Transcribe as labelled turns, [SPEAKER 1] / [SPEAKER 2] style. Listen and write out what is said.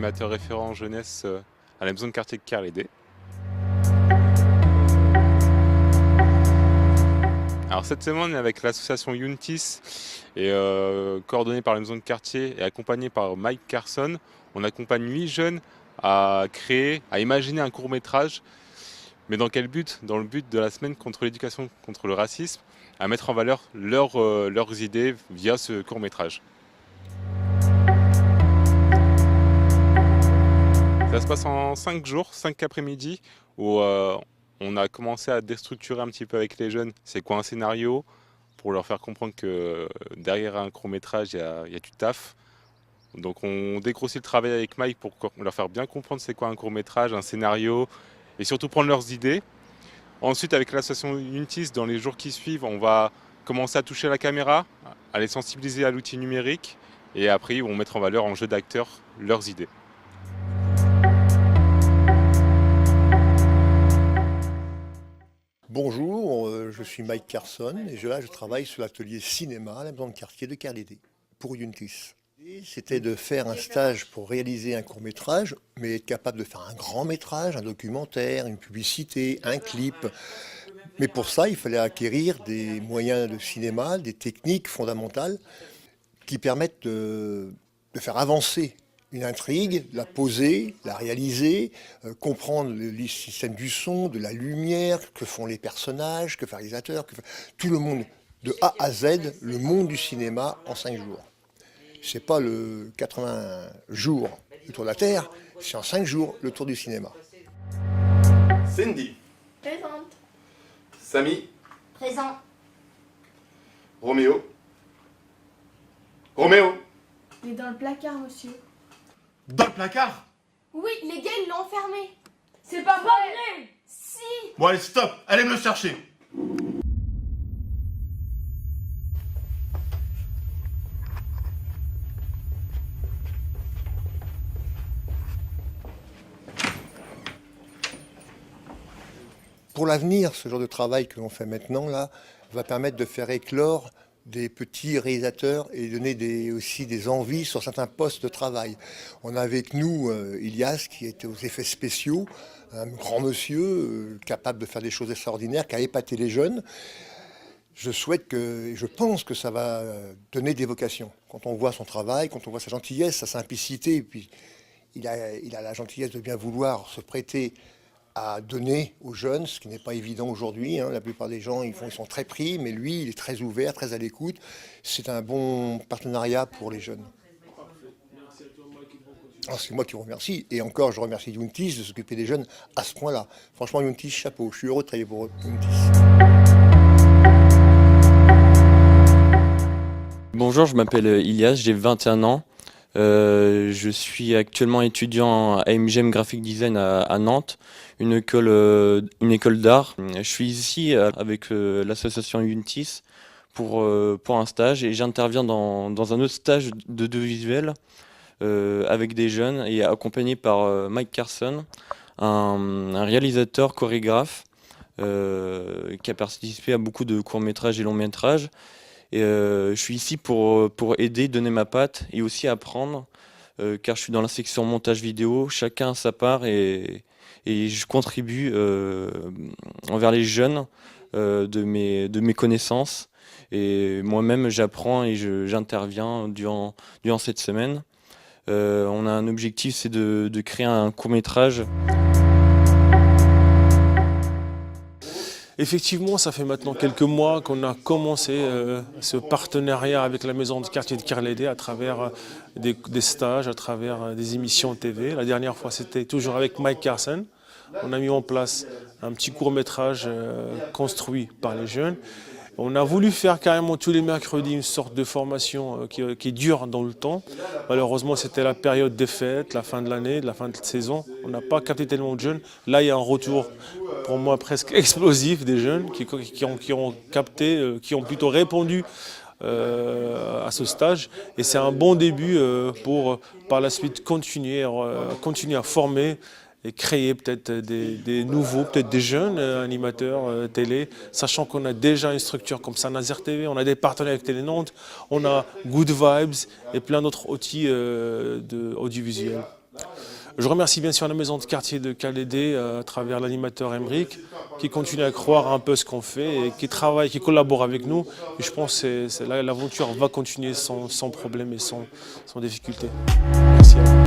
[SPEAKER 1] animateur référent jeunesse à la maison de quartier de Kerlédé. Alors cette semaine, on est avec l'association Untis et coordonné par la maison de quartier et accompagné par Mike Carson. On accompagne 8 jeunes à créer, à imaginer un court-métrage. Mais dans quel but? Dans le but de la semaine contre l'éducation contre le racisme, à mettre en valeur leurs idées via ce court-métrage. Ça se passe en 5 jours, 5 après-midi, où on a commencé à déstructurer un petit peu avec les jeunes c'est quoi un scénario, pour leur faire comprendre que derrière un court-métrage, il y a du taf. Donc on dégrossit le travail avec Mike pour leur faire bien comprendre c'est quoi un court-métrage, un scénario, et surtout prendre leurs idées. Ensuite, avec l'association Untis, dans les jours qui suivent, on va commencer à toucher la caméra, à les sensibiliser à l'outil numérique, et après, ils vont mettre en valeur en jeu d'acteurs leurs idées.
[SPEAKER 2] Bonjour, je suis Mike Carson et je travaille sur l'atelier cinéma à la maison de quartier de Kerlédé pour Untis. C'était de faire un stage pour réaliser un court-métrage, mais être capable de faire un grand-métrage, un documentaire, une publicité, un clip. Mais pour ça, il fallait acquérir des moyens de cinéma, des techniques fondamentales qui permettent de faire avancer une intrigue, la poser, la réaliser, comprendre le système du son, de la lumière, que font les personnages, que fait le réalisateur, tout le monde, de A à Z, le monde du cinéma en 5 jours. C'est pas le 80 jours le tour de la Terre, c'est en 5 jours le tour du cinéma.
[SPEAKER 3] Cindy.
[SPEAKER 4] Présente.
[SPEAKER 3] Samy.
[SPEAKER 4] Présent.
[SPEAKER 3] Roméo. Roméo.
[SPEAKER 4] Il est dans le placard, monsieur.
[SPEAKER 3] Dans le placard?
[SPEAKER 4] Oui, les gars, ils l'ont enfermé. C'est pas vrai. Si.
[SPEAKER 3] Bon allez, stop. Allez me le chercher.
[SPEAKER 2] Pour l'avenir, ce genre de travail que l'on fait maintenant là, va permettre de faire éclore des petits réalisateurs et donner aussi des envies sur certains postes de travail. On a avec nous Ilias qui était aux effets spéciaux, un grand monsieur capable de faire des choses extraordinaires, qui a épaté les jeunes. Je pense que ça va donner des vocations. Quand on voit son travail, quand on voit sa gentillesse, sa simplicité, et puis il a la gentillesse de bien vouloir se prêter à donner aux jeunes, ce qui n'est pas évident aujourd'hui. La plupart des gens, ils sont très pris, mais lui, il est très ouvert, très à l'écoute. C'est un bon partenariat pour les jeunes. Alors, c'est moi qui vous remercie. Et encore, je remercie Untis de s'occuper des jeunes à ce point-là. Franchement, Untis, chapeau. Je suis heureux de travailler pour Untis.
[SPEAKER 5] Bonjour, je m'appelle Ilias, j'ai 21 ans. Je suis actuellement étudiant à MGM Graphic Design à Nantes, une école d'art. Je suis ici avec l'association Untis pour un stage et j'interviens dans un autre stage d'audiovisuel avec des jeunes et accompagné par Mike Carson, un réalisateur chorégraphe qui a participé à beaucoup de courts-métrages et longs-métrages. Et je suis ici pour aider, donner ma patte et aussi apprendre, car je suis dans la section montage vidéo, chacun a sa part et je contribue envers les jeunes de mes connaissances. Et moi-même, j'apprends et j'interviens durant cette semaine. On a un objectif, c'est de créer un court-métrage.
[SPEAKER 6] Effectivement, ça fait maintenant quelques mois qu'on a commencé ce partenariat avec la maison de quartier de Kerlédé à travers des stages, à travers des émissions TV. La dernière fois, c'était toujours avec Mike Carson. On a mis en place un petit court-métrage construit par les jeunes. On a voulu faire carrément tous les mercredis une sorte de formation qui dure dans le temps. Malheureusement, c'était la période des fêtes, la fin de l'année, la fin de la saison. On n'a pas capté tellement de jeunes. Là, il y a un retour, pour moi, presque explosif des jeunes qui ont capté, qui ont plutôt répondu à ce stage. Et c'est un bon début pour, par la suite, continuer à former et créer peut-être des nouveaux, peut-être des jeunes animateurs télé, sachant qu'on a déjà une structure comme Saint-Nazaire TV, on a des partenaires avec Télé Nantes, on a Good Vibes et plein d'autres outils audiovisuels. Je remercie bien sûr la maison de quartier de Calédé à travers l'animateur Emeric qui continue à croire un peu ce qu'on fait et qui travaille, qui collabore avec nous. Et je pense que l'aventure va continuer sans problème et sans difficulté. Merci à vous.